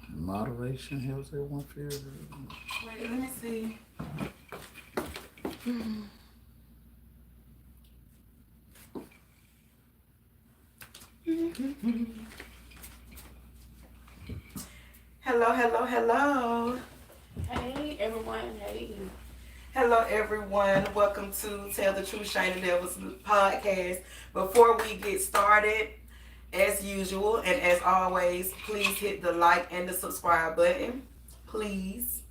Motivation helps everyone feel good. Wait, let me see. Hello, hello, hello. Hey everyone, hey. Hello, everyone. Welcome to Tell the Truth, Shane the Devils podcast. Before we get started, as usual and as always, please hit the like and the subscribe button. Please.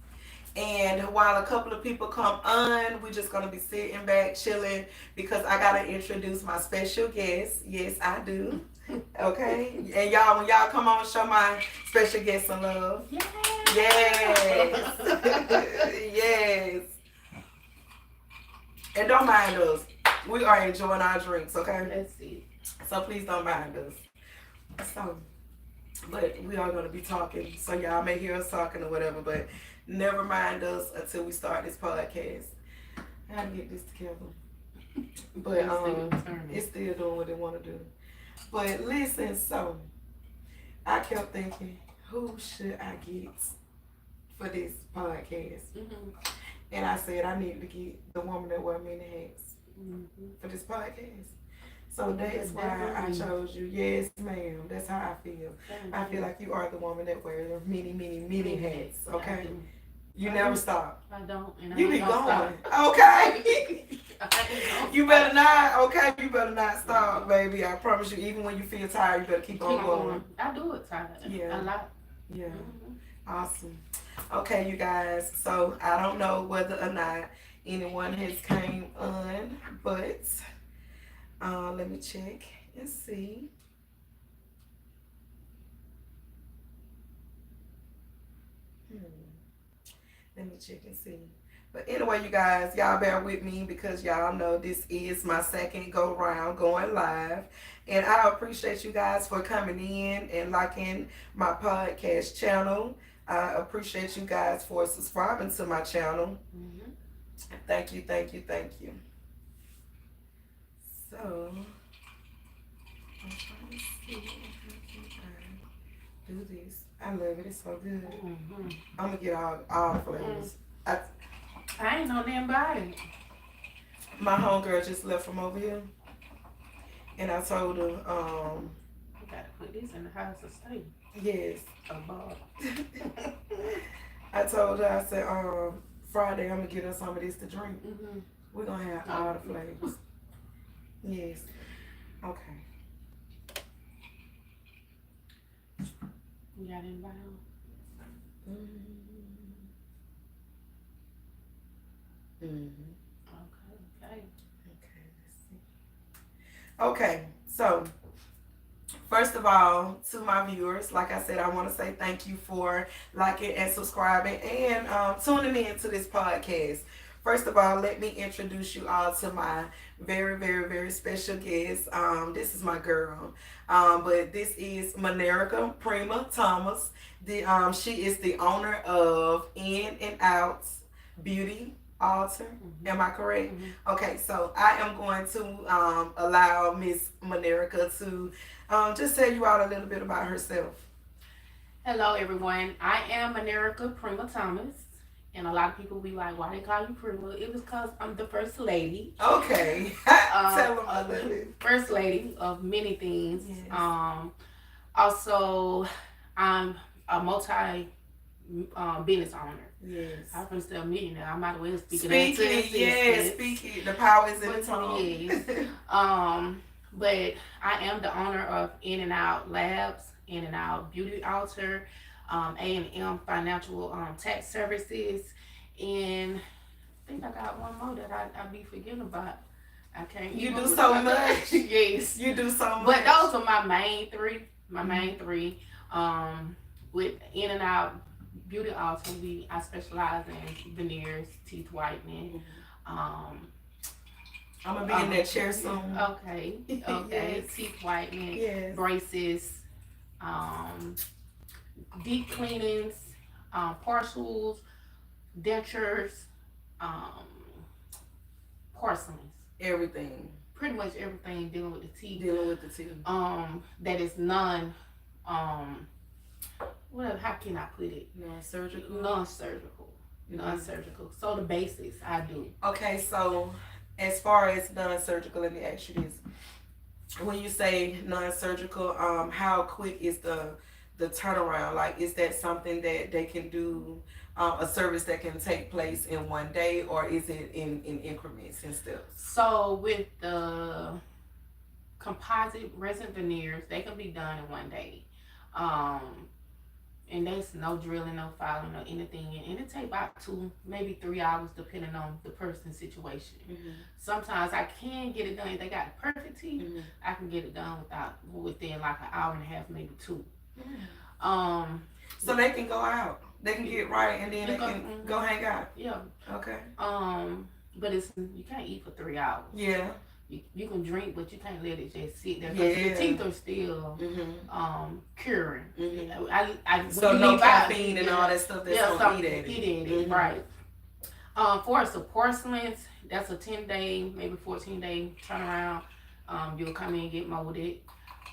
And while a couple of people come on, we're just going to be sitting back, chilling, because I got to introduce my special guest. Yes, I do. Okay? And y'all, when y'all come on, show my special guest some love. Yeah. Yes. Yes. And don't mind us. We are enjoying our drinks, okay? Let's see. So please don't mind us. So, but we are going to be talking. So y'all may hear us talking or whatever, but never mind us until we start this podcast. I gotta get this together. But it's still doing what they want to do. But listen, so I kept thinking, who should I get for this podcast? And I said I need to get the woman that wear many hats for this podcast. So that's why I chose you. Yes, ma'am. That's how I feel. I feel like you are the woman that wears many, many, many hats. Okay. You never stop. I don't. And You be going. Okay. You better not. Okay. You better not stop, baby. I promise you. Even when you feel tired, you better keep on going. I do it tired. Yeah. A lot. Yeah. Awesome. Okay, you guys. So I don't know whether or not anyone has came on, but let me check and see. Let me check and see. But anyway, you guys, y'all bear with me because y'all know this is my second go round going live. And I appreciate you guys for coming in and liking my podcast channel. I appreciate you guys for subscribing to my channel. Thank you, thank you, thank you. So, I'm trying to see how can I do this. I love it. It's so good. I'm going to get all flavors. I ain't know nothing about it. My homegirl just left from over here. And I told her, You gotta put this in the house of state. yes. A bottle. I told her, I said, Friday I'm going to get her some of this to drink. We're going to have all the flavors. Yes. Okay. You got anybody else? Okay. Okay, let's see. Okay, so first of all, to my viewers, like I said, I want to say thank you for liking and subscribing and tuning in to this podcast. First of all, let me introduce you all to my very, very, very special guest. This is my girl, but this is Manerica Prima Thomas. She is the owner of In and Out Beauty Altar. Am I correct? Okay, so I am going to allow Miss Manerica to just tell you all a little bit about herself. Hello everyone. I am Manerica Prima Thomas. And a lot of people be like, why they call you Prima? It was because I'm the first lady. Okay. Tell them a little bit. First lady of many things. Yes. Also, I'm a multi business owner. Yes. I'm from still a millionaire. I might as well speak it. Yes, speak it. The power is in the tongue. Yes. But I am the owner of In and Out Labs, In and Out Beauty Altar, A&M Financial Tax Services, and I think I got one more that I be forgetting about. I can't. You do so much. Yes. You do so much. But those are my main three. With In and Out Beauty Altar, I specialize in veneers, teeth whitening. I'm gonna be in that chair soon. Okay. Yes. Teeth whitening, yes. Braces, deep cleanings, partials, dentures, porcelains. Everything. Pretty much everything dealing with the teeth. Dealing with the teeth. That is non whatever, how can I put it? Non-surgical. Non-surgical. Non-surgical. So the basics I do. Okay, so as far as non-surgical, let me ask you this: when you say non-surgical, how quick is the turnaround? Like, is that something that they can do, a service that can take place in one day, or is it in increments and steps? So with the composite resin veneers, they can be done in one day. And there's no drilling, no filing, or anything. And it take about 2, maybe 3 hours, depending on the person's situation. Sometimes I can get it done. If they got perfect teeth, I can get it done within like an hour and a half, maybe 2. So they can go out. They can get right, and then they can go hang out. Yeah. Okay. But you can't eat for 3 hours. Yeah. You can drink, but you can't let it just sit there. Yeah. Your teeth are still curing. So no caffeine and all that stuff that's gonna eat at it. Right. For us, the porcelains, that's a 10-day, maybe 14-day turnaround. You'll come in and get molded.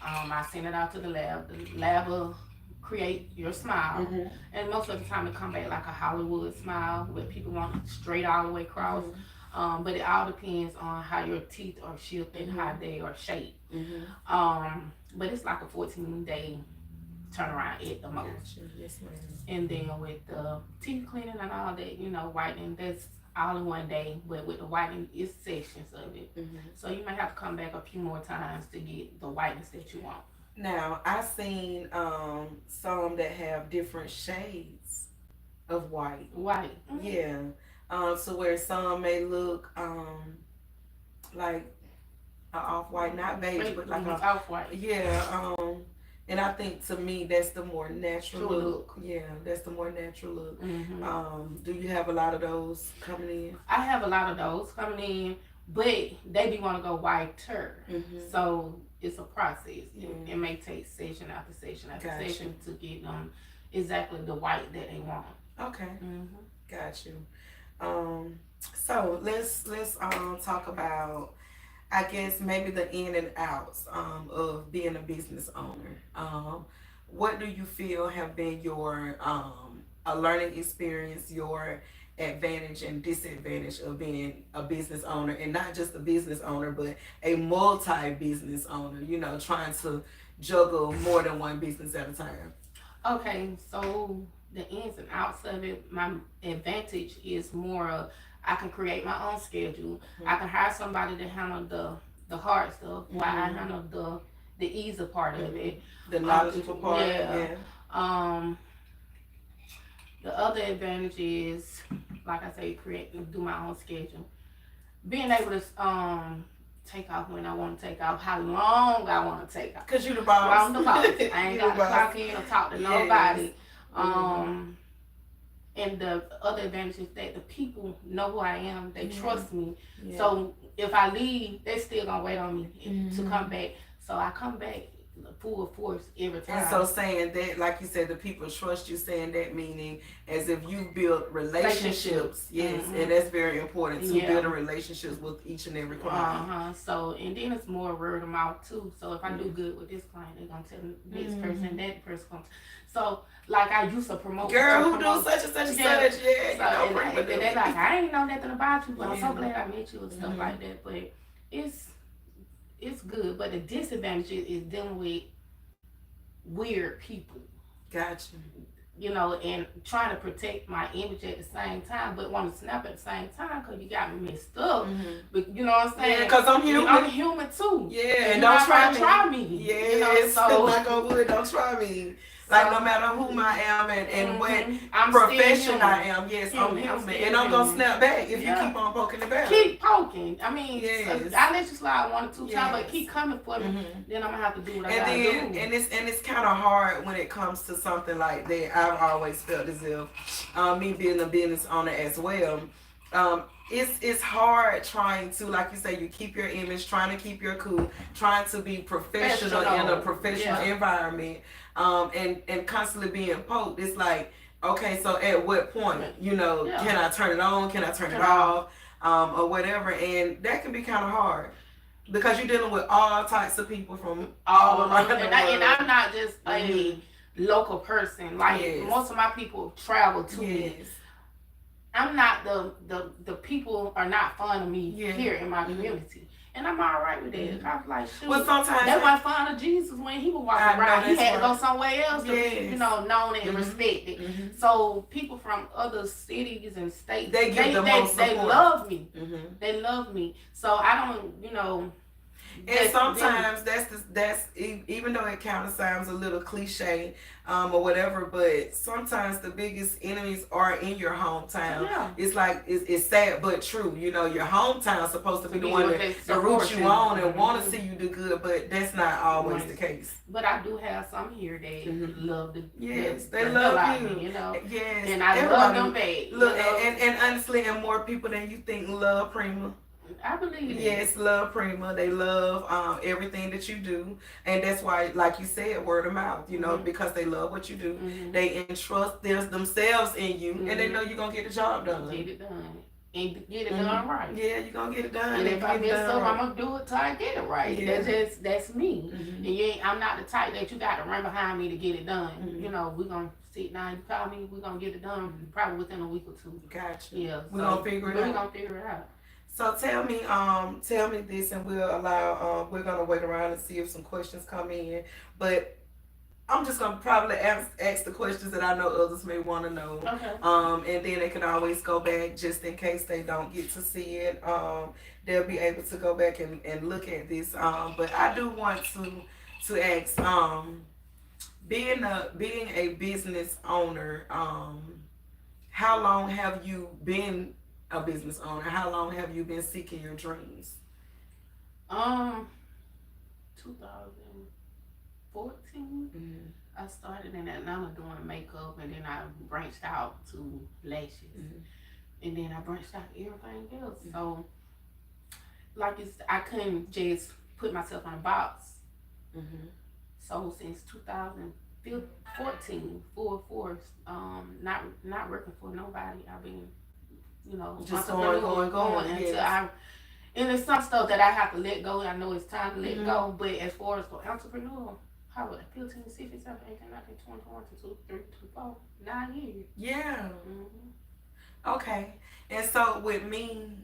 I send it out to the lab. The lab will create your smile, and most of the time it come back like a Hollywood smile, where people want it straight all the way across. But it all depends on how your teeth are shifted, how they are shaped. But it's like a 14-day turnaround at the most. Gotcha. Yes, ma'am. And then with the teeth cleaning and all that, whitening, that's all in one day. But with the whitening, it's sections of it. So you might have to come back a few more times to get the whiteness that you want. Now, I've seen some that have different shades of white. White. Yeah. So where some may look like an off-white, not beige, but like a off-white. Yeah. And I think, to me, that's the more natural True look. Yeah, that's the more natural look. Do you have a lot of those coming in? I have a lot of those coming in, but they do want to go whiter. So it's a process. It may take session after session after session to get them exactly the white that they want. Okay. Got you. So let's talk about, I guess, maybe the in and outs of being a business owner. What do you feel have been your a learning experience, your advantage and disadvantage of being a business owner, and not just a business owner, but a multi-business owner, trying to juggle more than one business at a time? Okay, so the ins and outs of it, my advantage is more of I can create my own schedule. I can hire somebody to handle the hard stuff while I handle the easy part of it. The knowledgeable part. Yeah. The other advantage is, like I say, do my own schedule. Being able to take off when I want to take off, how long I want to take off. Because you're the boss. I'm the boss. I ain't got to clock in or talk to nobody. And the other advantage is that the people know who I am. They trust me. So if I leave, they still gonna wait on me to come back. So I come back full force every time. And so saying that, like you said, the people trust you, saying that meaning as if you build relationships. Yes, and that's very important to building relationships with each and every client. So, and then it's more word of mouth too. So if I do good with this client, they're gonna tell this person, that person gonna. So like I used to promote. Girl, who do such and such and such? Yeah, so, and they're like, I ain't know nothing about you, but I'm so glad I met you and stuff like that. But it's good, but the disadvantage is dealing with weird people. Gotcha. And trying to protect my image at the same time, but want to snap at the same time because you got me messed up. But you know what I'm saying? Yeah, because I'm human. I'm human too. Yeah, and don't try me. Yes, so knock on wood, don't try me. Like, no matter whom I am and what profession I am, yes, I'm human. And I'm going to snap back if you keep on poking the bear. Keep poking. I mean, I let you slide 1 or 2 times, but keep coming for me. Then I'm going to have to do what I got to do. And it's kind of hard when it comes to something like that. I've always felt as if, me being a business owner as well, it's hard trying to, like you say, you keep your image, trying to keep your cool, trying to be professional in a professional environment, and constantly being poked. It's like, okay, so at what point, can I turn it on? Can I turn it off? Or whatever. And that can be kind of hard because you're dealing with all types of people from all around the world. And I'm not just local person. Like Yes. most of my people travel to me. Yes. I'm not the people are not fond of me Yeah. here in my community. And I'm all right with that. I was like, shoot. Well, sometimes They weren't fond of Jesus when he was walking I know, around. He that's had to right. go somewhere else to be, Yes. you know, known and Mhm. respected. Mhm. So people from other cities and states, They give the most they support. love me. Mhm. They love me. So I don't, you know. And sometimes that's even though it kind of sounds a little cliche or whatever, but sometimes the biggest enemies are in your hometown. Yeah. It's like it's sad but true. You know, your hometown's supposed to be the one what that they to root support you you. on and want Mhm. to see you do good, but that's not always Right. the case. But I do have some here that Mhm. love the Yes, the they hell love out of you. me, you know. Yes, And I love everybody- them back. Look, you know? and honestly, and more people than you think love Prima. I believe it. Yes, love Prima. They love everything that you do, and that's why, like you said, word of mouth. You know, Mhm. because they love what you do. Mhm. They entrust themselves in you, and they Mhm. know you're gonna get the job done. Get it done. And get it Mhm. done right. Yeah, you're gonna get it done. And if I get it mess done up, I'm gonna do it till I get it right. Yeah. That's me. Mhm. And you ain't, I'm not the type that you got to run behind me to get it done. Mhm. You know, we're gonna sit down. You call me, we're gonna get it done probably within a week or two. Gotcha. Yeah, We're gonna figure it out. We're gonna figure it out. So tell me this, and we'll allow. We're gonna wait around and see if some questions come in, but I'm just gonna probably ask the questions that I know others may want to know. Okay. And then they can always go back just in case they don't get to see it. They'll be able to go back and look at this. But I do want to ask, being a business owner, how long have you been a business owner? How long have you been seeking your dreams? 2014. Mm-hmm. I started in Atlanta doing makeup, and then I branched out to lashes, Mhm. and then I branched out to everything else. So, like I couldn't just put myself in a box. Mm-hmm. So since 2014, full force, not working for nobody. I've been, you know, Just entrepreneur, going, until yes. and there's some stuff that I have to let go. I know it's time to let Mhm. go, but as far as for entrepreneur, how was it? 15, 16, 17, 18, 19, 20, 21, 22, 23, 24, 9 years. Yeah. Mm-hmm. Okay. And so with me,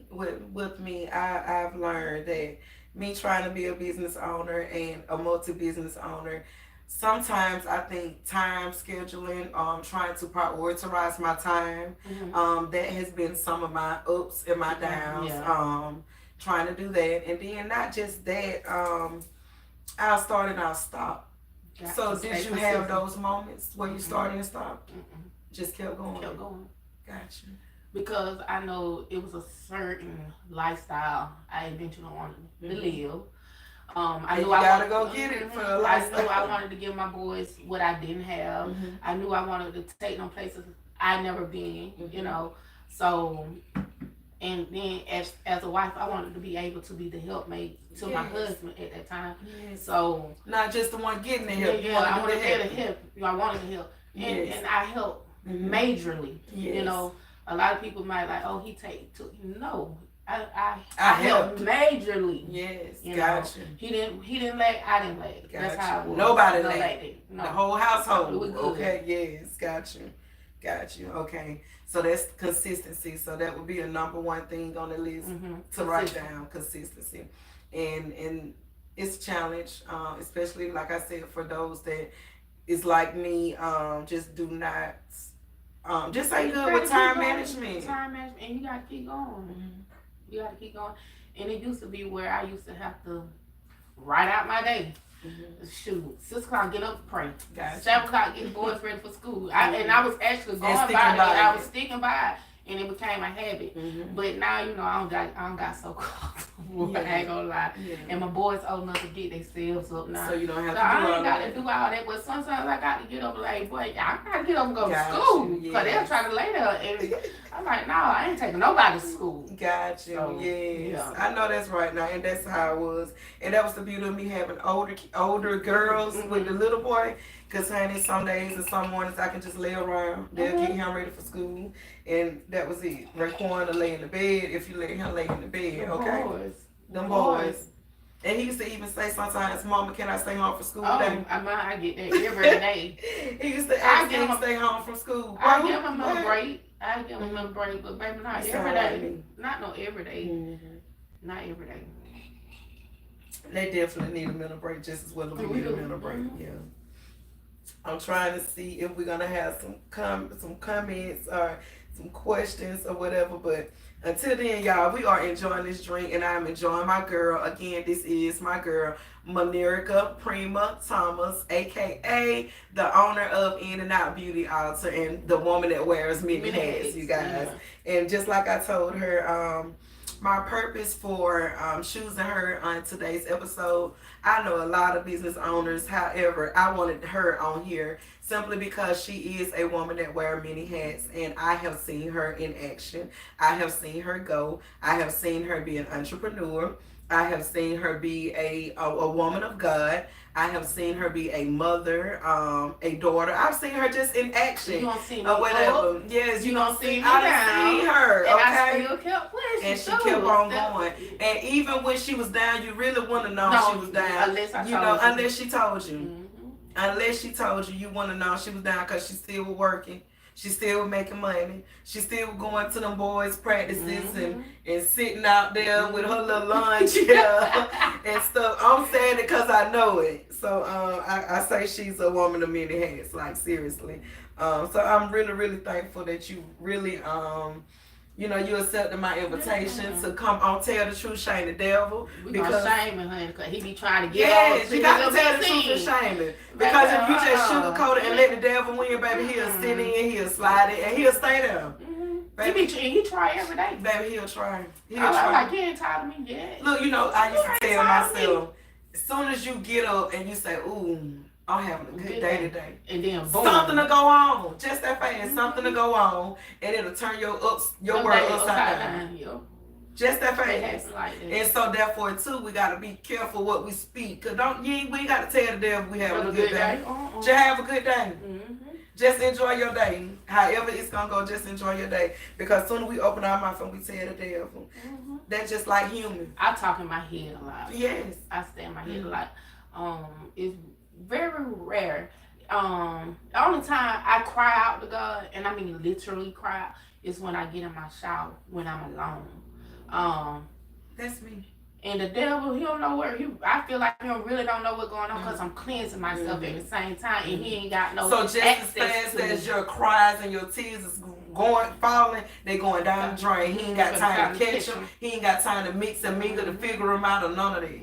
I've learned that me trying to be a business owner and a multi-business owner, sometimes I think time scheduling, trying to prioritize my time, Mm-hmm. that has been some of my ups and my downs. Yeah. Trying to do that, and then not just that, I'll start and I'll stop. So did you have those moments where you started and stopped? Mm-mm. Just kept going. Kept going. Gotcha. Because I know it was a certain lifestyle I eventually wanted to live. I And knew you I gotta wanted, go get it for a I lifestyle. knew I wanted to give my boys what I didn't have. Mhm. I knew I wanted to take them places I never been. Mhm. You know, so. And then as a wife, I wanted to be able to be the helpmate to my Yes. husband at that time. Yes. So Not just the one getting the help. You yeah, I want wanted to to do the help. help. I wanted to help, Yes. and I helped Mhm. majorly. Yes. You know, a lot of people might like, oh, he took. No, I I helped majorly. Yes. You Gotcha. He didn't lack. I didn't lack. That's Gotcha. how it was. Nobody No lacked. lacked. No. The whole household. It was good. Okay. Yes. Got you. Okay. So that's consistency. So that would be a number one thing on the list Mm-hmm. to write down, consistency. And it's a challenge, especially like I said, for those that is like me, just do not, just ain't good with time management. Time management, and you gotta keep going. Mhm. You gotta keep going. And it used to be where I used to have to write out my day. Mhm. Shoot, 6 o'clock get up, pray. Gotcha. 7 o'clock get the boys ready for school. And I was actually going sticking by it. by I it. was sticking by it, and it became a habit. Mhm. But now, you know, I don't got so comfortable. Yeah. I ain't gonna lie. Yeah. And my boys old enough to get themselves up now. So you don't have So to do I all ain't got that. to do all that, but sometimes I got to get up like, boy, I got to get up and go Got to school. you, Because they'll try to lay there. And I'm like, no, I ain't taking nobody to school. Got you. So, Yes. yeah. I know that's right now, and that's how it was. And that was the beauty of me having older girls Mhm. with the little boy. Cause honey, some days and some mornings I can just lay around. They'll get him ready for school, and that was it. Raekwon to lay in the bed. If you let him lay in the bed, okay. Boys. Them boys. And he used to even say sometimes, "Mama, can I stay home from school Oh, today?" I get that every day. He used to ask me to stay home from school. I Bro, give him a what? break. I give him a break, but baby, not You every sound like day. me. Not no every day. Mhm. Not every day. They definitely need a mental break just as well as we need a mental break. Mhm. Yeah. I'm trying to see if we're gonna have some comments or some questions or whatever. But until then, y'all, we are enjoying this drink, and I'm enjoying my girl. Again, this is my girl, Manerica Prima Thomas, aka the owner of In and Out Beauty Altar and the woman that wears many hats, you guys. Yeah. And just like I told her, my purpose for choosing her on today's episode, I know a lot of business owners. However, I wanted her on here simply because she is a woman that wears many hats, and I have seen her in action. I have seen her go. I have seen her be an entrepreneur. I have seen her be a woman of God. I have seen her be a mother, a daughter. I've seen her just in action. You don't see me Or whatever. up, Yes, you don't see. me I down, done seen her. and Okay. I still kept pushing. And she kept on going. And even when she was down, you really wouldn't have known she was down. Unless I You told know, you. unless she told you. Mhm. Unless she told you, you wouldn't have known she was down because she still was working. She still was making money. She still was going to them boys' practices and sitting out there with her little lunch and stuff. I'm saying it because I know it. So I say she's a woman of many hats, like seriously. So I'm really, really thankful that you really you accepted my invitation to come on Tell the Truth, Shame the Devil. We Because gonna shame him, honey, because he be trying to get all yes, you got to tell the truth and shame it. Because if you just sugarcoat it and let the devil win, baby, he'll sit in, he'll slide it, and he'll stay there. Baby, He try every day. baby, he'll try. He'll I'm try. like, you ain't tired of me yet. Look, I used to You tell ain't tired of myself, as soon as you get up and you say, ooh, I'm having a good day today. And then boom. Something to go on. Just that fast. Something to go on. And it'll turn your world upside down. Yep. Just that It fast. happens like that. And so therefore too, we gotta be careful what we speak. Cause we ain't gotta tell the devil we having a good day. Just have a good day. Just enjoy your day. However it's gonna go, just enjoy your day. Because soon as we open our mouth and we tell the devil, that's just like human. I talk in my head a lot. Yes. I stay in my head a lot. It's very rare. The only time I cry out to God, and I mean literally cry out, is when I get in my shower when I'm alone. That's me. And the devil, he don't know where I feel like he really don't know what's going on because I'm cleansing myself at the same time, and he ain't got no So just as access fast to as your cries and your tears is falling, they going down the drain. He ain't got time to catch them. He ain't got time to mix and mingle to figure them out or none of that.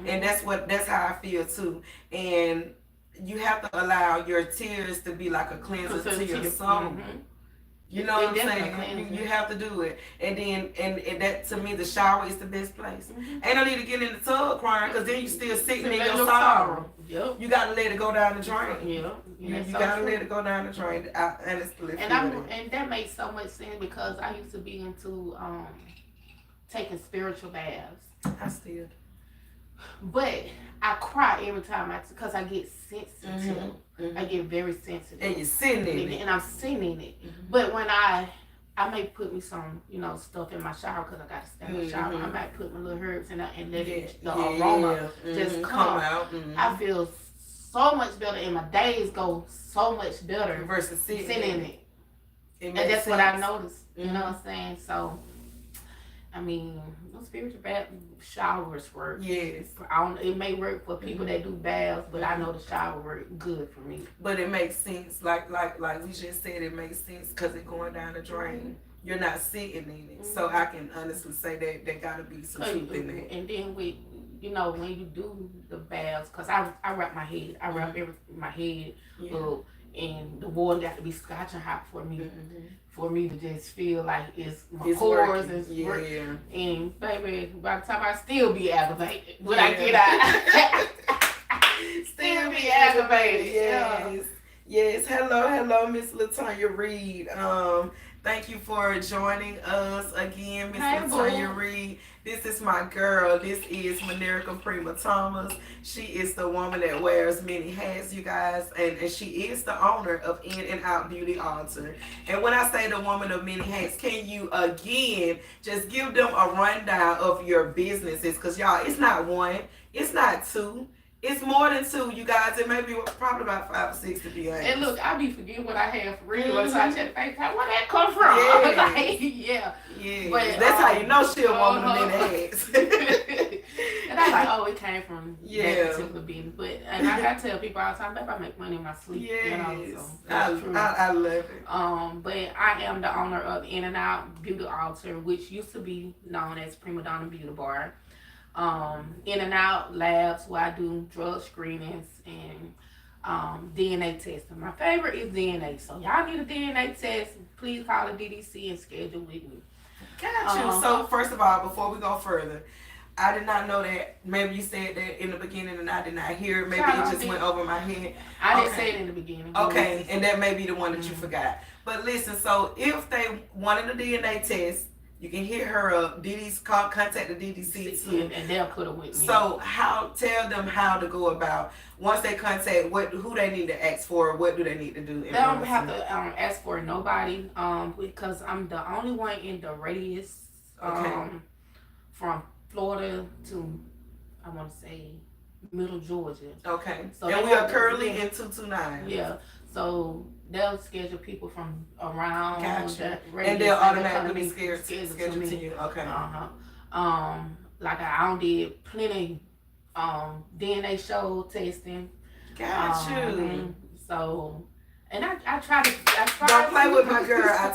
And that's how I feel too. And you have to allow your tears to be like a cleanser to your soul. You know what I'm saying? You have to do it. And then, and that, to me, the shower is the best place. Ain't no need to get in the tub crying, because then you still sitting in your sorrow. Yep. You got to let it go down the drain. Yep. You got to let it go down the drain. And that makes so much sense because I used to be into taking spiritual baths. I still. But I cry every time because I get sensitive. I get very sensitive. And you're sitting in it. And I'm sitting in it. But when I may put me some, stuff in my shower because I got to stand in the shower. I might put my little herbs in there and let the aroma just come out. I feel so much better and my days go so much better versus sitting in it. And that's what I noticed. You know what I'm saying? So, I mean, no spiritual bath showers work. Yes. It may work for people that do baths, but I know the shower work good for me. But it makes sense, like we just said, it makes sense because it's going down the drain. You're not sitting in it, so I can honestly say that there gotta be some truth in that. And then with, when you do the baths, cause I wrap my head, my head, and the water got to be scotching hot for me. For me to just feel like it's my pores is working. And baby, by the time I still be aggravated when I get out. Still be aggravated. Yes. Yes, hello, Miss Latonya Reed. Thank you for joining us again, Miss Hey, Latonya boo. Reed. This is my girl. This is Manerica Prima Thomas. She is the woman that wears many hats, you guys, and she is the owner of In and Out Beauty Altar. And when I say the woman of many hats, can you again just give them a rundown of your businesses? Because y'all, it's not one, it's not two. It's more than two, you guys. It may be probably about 5 or 6 to be And honest. look, I be forgetting what I have for real. So I Mhm. check the FaceTime. Where that come from? Yes. Like, yeah. Yes. But That's how you know she a woman of uh-huh. many hats. And I'm like, oh, it came from that Yeah. particular business. But and I tell people all the time, babe, I make money in my sleep. You know, Yes. so I, that's true. I love it. But I am the owner of In and Out Beauty Altar, which used to be known as Prima Donna Beauty Bar. In and Out Labs, where I do drug screenings and DNA testing. My favorite is DNA. So y'all need a DNA test, please call the DDC and schedule with me. Got you. So first of all, before we go further, I did not know that. Maybe you said that in the beginning and I did not hear it. Maybe it just went over my head. I didn't Okay. say it in the beginning. Okay, and that may be the one that you Mhm. forgot. But listen, so if they wanted a DNA test, you can hit her up. Didi's call, contact the DDC too. And they'll put it with me. So tell them how to go about once they contact who they need to ask for, what do they need to do? They don't have to ask for nobody because I'm the only one in the radius Okay. from Florida to, I want to say, middle Georgia. Okay. So and they we are have to- currently yeah. in 229. Yeah, so they'll schedule people from around Gotcha. that And radius, they'll come automatically be and scheduled schedule to me. you. Okay. Like I did plenty DNA show testing. Got you. So, and I try to. Don't play with my girl. I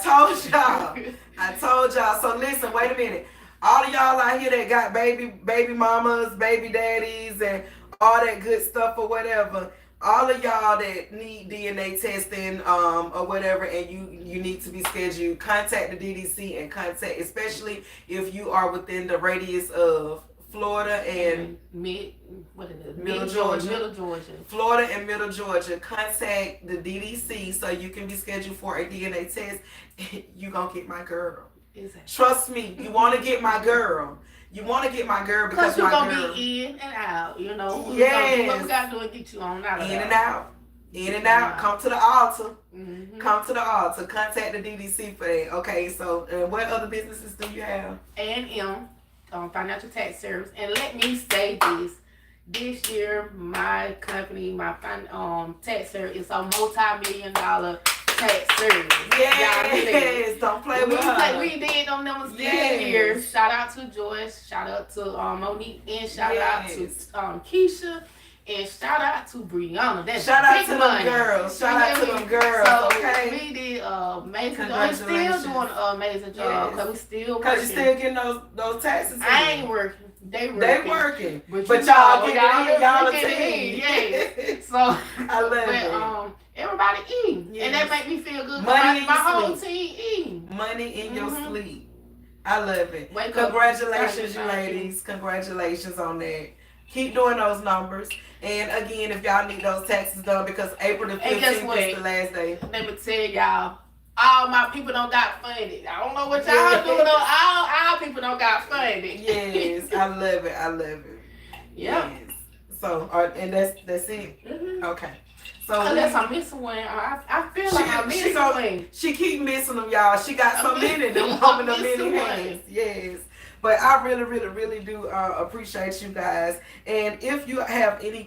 told y'all. So listen, wait a minute. All of y'all out here that got baby mamas, baby daddies, and all that good stuff or whatever. All of y'all that need DNA testing or whatever, and you need to be scheduled, contact the DDC and contact, especially if you are within the radius of Florida and Middle Georgia. Florida and Middle Georgia. Contact the DDC so you can be scheduled for a DNA test. You gonna get my girl. Exactly. Trust me, you want to get my girl. You want to get my girl because you're my gonna girl. be in and out. You know. Yes. What we gotta do is get you on out of In there. and out. In and out. Come to the altar. Mm-hmm. Come to the altar. Contact the DDC for that. Okay. So, what other businesses do you have? A&M, Financial Tax Service. And let me say this year, my company, my tax service is a multi-million-dollar tax service. Yes. Don't play with her. We did on them Yes. years. Shout out to Joyce. Shout out to Monique. And shout out to Yes. Keisha. And shout out to Brianna. That's Shout out big to money. them girls. Shout out to them girls. So Okay. we did amazing job. We're still Congratulations. doing an amazing job because we still Cause you working. still getting those taxes. I in. ain't working. They working. They working. But, But you y'all know, getting in. Y'all a getting team. in, yes. So I love but, it. everybody eating. Yes. And that make me feel good. Money in my your whole sleep. team eating. Money in your Mhm. sleep. I love it. Wake up. Congratulations, you Thank you. ladies. Congratulations on that. Keep doing those numbers. And again, if y'all need those taxes done, because April the And guess 15th what? is the last day. Let me tell y'all, all my people don't got funded. I don't know what y'all doing. All people don't got funded. Yes, I love it. I love it. Yeah. Yes. So, and that's it. Mm-hmm. Okay. So Unless I'm missing one, I feel like I'm missing one. She keep missing them, y'all. She got so I'm many. Them missing- woman I'm of many missing one. hands. Yes. But I really do appreciate you guys. And if you have any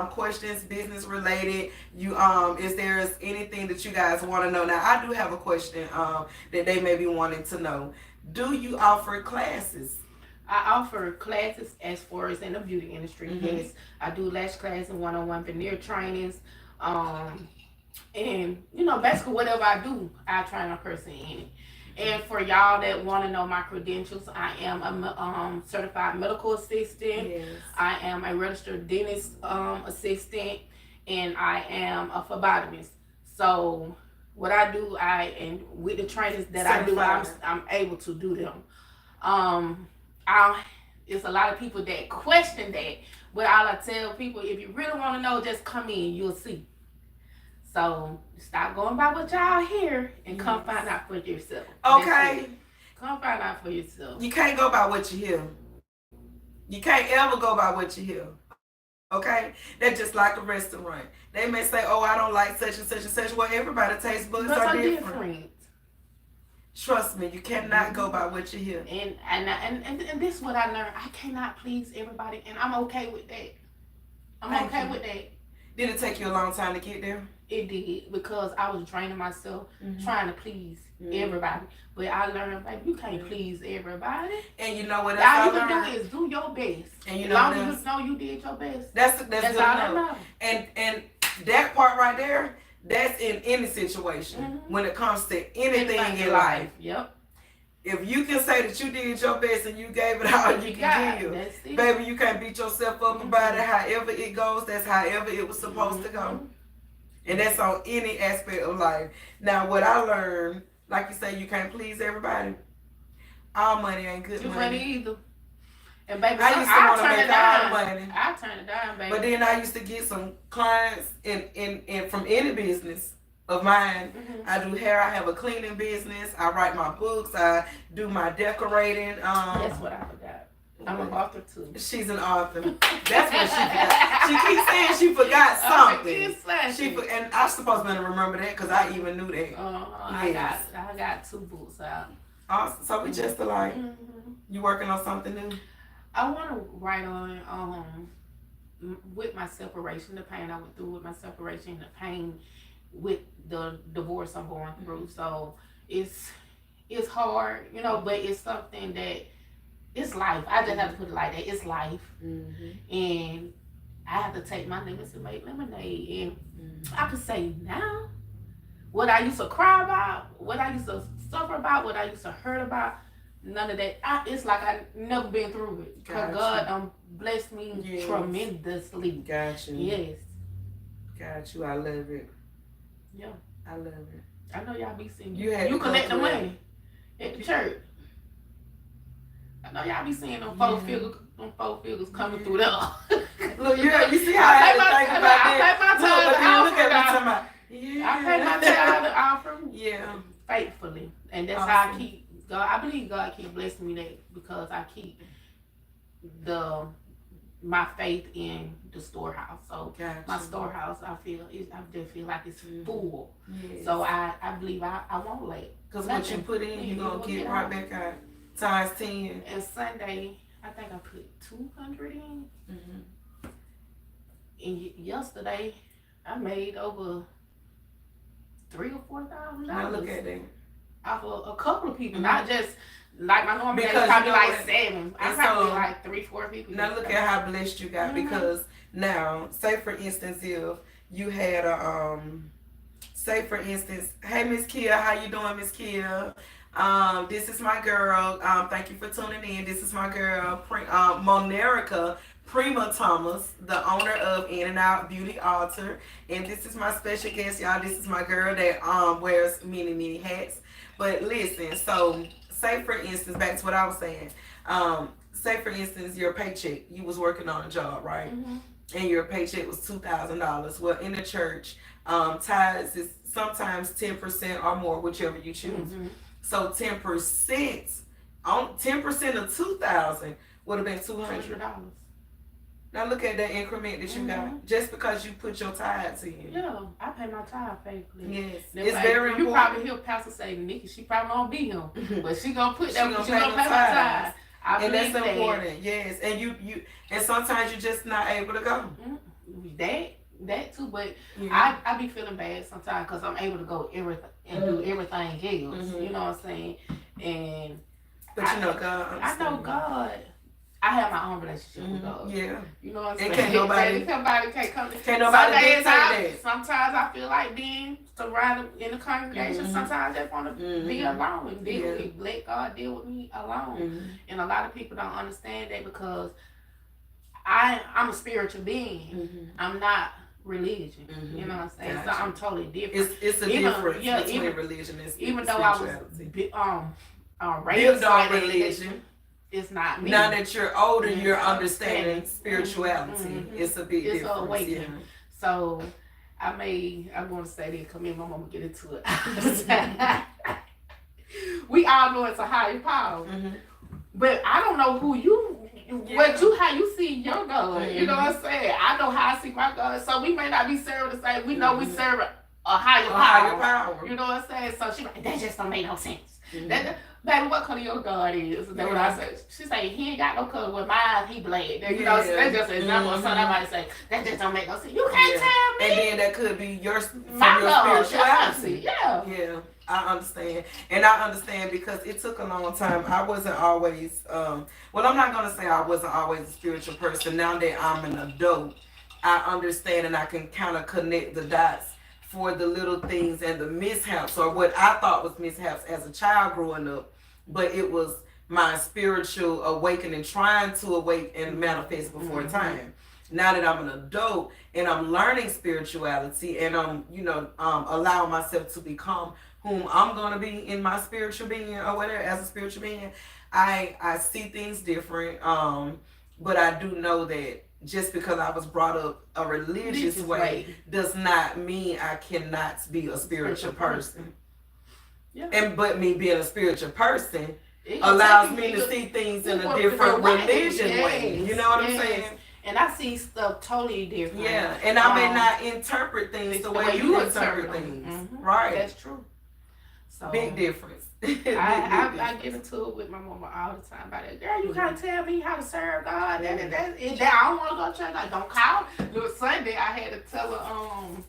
questions, business related, if there's anything that you guys want to know. Now, I do have a question that they may be wanting to know. Do you offer classes? I offer classes as far as in the beauty industry. Mhm. Yes, I do lash class and one-on-one veneer trainings. And basically whatever I do, I train a person in it. And for y'all that want to know my credentials, I am a certified medical assistant. Yes. I am a registered dentist assistant, and I am a phlebotomist. So what I do, and with the trainings that I do, Certified. I'm able to do them. It's a lot of people that question that, but all I tell people, if you really want to know, just come in, you'll see. So stop going by what y'all hear and come find out for yourself. Okay. Come find out for yourself. You can't go by what you hear. You can't ever go by what you hear. Okay? That's just like a restaurant. They may say, oh, I don't like such and such and such. Well, everybody's taste buds are different. Trust me, you cannot go by what you hear. And this is what I learned. I cannot please everybody, and I'm okay with that. I'm okay with that. Did it take you a long time to get there? It did, because I was draining myself trying to please everybody. But I learned, baby, you can't please everybody. And you know what else all I you learned? can do is do your best. And you as know long as you know you did your best. That's good all I know. And that part right there, that's in any situation. When it comes to anything in life. Yep. If you can say that you did your best and you gave it all you can give, baby, you can't beat yourself up about it. However it goes, that's however it was supposed to go. And that's on any aspect of life. Now, what I learned, like you say, you can't please everybody. All money ain't good money either. And baby, I used to want to make all money. I turn it down, baby. But then I used to get some clients in from any business of mine. I do hair. I have a cleaning business. I write my books. I do my decorating. That's what I forgot. I'm an author too. She's an author. That's what she forgot. She keeps saying she forgot something. And I'm supposed to remember that because I even knew that. I got 2 books out. Awesome. So we just alike. You working on something new? I want to write on with my separation, the pain I went through with my separation, the pain with the divorce I'm going through. So it's hard, you know, but it's something that it's life. I just have to put it like that. It's life. And I have to take my limits and make lemonade. And I could say now, what I used to cry about, what I used to suffer about, what I used to hurt about, none of that. It's like I never been through it. Because God blessed me tremendously. Got you. Yes. Got you. I love it. Yeah. I love it. I know y'all be seeing you collect the money at the church. I know y'all be seeing them 4 figures coming through there. Look, you see how I had to think about that. Look at me I pay my tithe offering. Yeah. Faithfully. And that's how I keep God. I believe God keep blessing me that because I keep my faith in the storehouse. So my storehouse, I just feel like it's full. Yes. So I believe I won't let. Because what you put in, you're going to get right back out. Times 10. And Sunday, I think I put 200 in. And yesterday, I made over $3,000 or $4,000. Now look at that. Off of a couple of people, not just like my normal days, probably like 7. I probably like 3-4 people. Now look at how blessed you got because now, say for instance, if you had say for instance, hey Miss Kia, how you doing, Miss Kia? This is my girl. Thank you for tuning in. This is my girl, Monerica Prima Thomas, the owner of In and Out Beauty Altar, and this is my special guest, y'all. This is my girl that wears many hats. But listen, so say for instance, back to what I was saying. Say for instance, your paycheck, you was working on a job, right? And your paycheck was $2,000. Well, in the church, tithes is sometimes 10% or more, whichever you choose. So 10% on 10% of 2,000 would have been $200. Now look at that increment that you got just because you put your tithes in. Yeah, I pay my tithe faithfully. Yes, it's like, very important. You probably hear Pastor say, Nikki, she probably won't be him, but she gonna put that. She gonna pay my tithe. And that's important. Yes, and you and sometimes you're just not able to go. That too, but I be feeling bad sometimes because I'm able to go everything and do everything else. You know what I'm saying? And but you know God. I know God. I have my own relationship with God. Yeah. You know what I'm saying? And can't nobody can't nobody dictate that. Sometimes I feel like being surrounded in the congregation. Sometimes I just want to be alone and deal with let God deal with me alone. And a lot of people don't understand that because I'm a spiritual being. I'm not religion. You know what I'm saying? Gotcha. So I'm totally different. It's a difference between religion and spirituality. Even though I was raised on religion. It's not me. Now that you're older, you're understanding spirituality. It's a big difference. Awakening. So I'm going to say this because me and my mama get into it. We all know it's a higher power. Mm-hmm. But I don't know who how you see your God. Mm-hmm. You know what I'm saying? I know how I see my God. So we may not be serving the same. We know we serve a higher power. You know what I'm saying? So she like, that just don't make no sense. Mm-hmm. Baby, what color your God is? That's what I say. She say, he ain't got no color. With mine, he bled. You know, so that's just an example. So somebody say, that just don't make no sense. You can't tell me. And then that could be your God, spirituality. Yeah. Yeah. I understand. And I understand because it took a long time. I wasn't always, well, I'm not going to say I wasn't always a spiritual person. Now that I'm an adult, I understand and I can kind of connect the dots for the little things and the mishaps or what I thought was mishaps as a child growing up. But it was my spiritual awakening, trying to awake and manifest before time. Now that I'm an adult and I'm learning spirituality and I'm, allowing myself to become whom I'm going to be in my spiritual being or whatever, as a spiritual being, I see things different. But I do know that just because I was brought up a religious way does not mean I cannot be a spiritual person. Yeah. But me being a spiritual person allows me to see things in a different religion way. You know what I'm saying? And I see stuff totally different. Yeah, and I may not interpret things the way you interpret things. Mm-hmm. Right. That's true. So big difference. I get into it with my mama all the time about that. Girl, you can't tell me how to serve God. That I don't want to go to church. Like, don't call. Look, Sunday I had to tell her,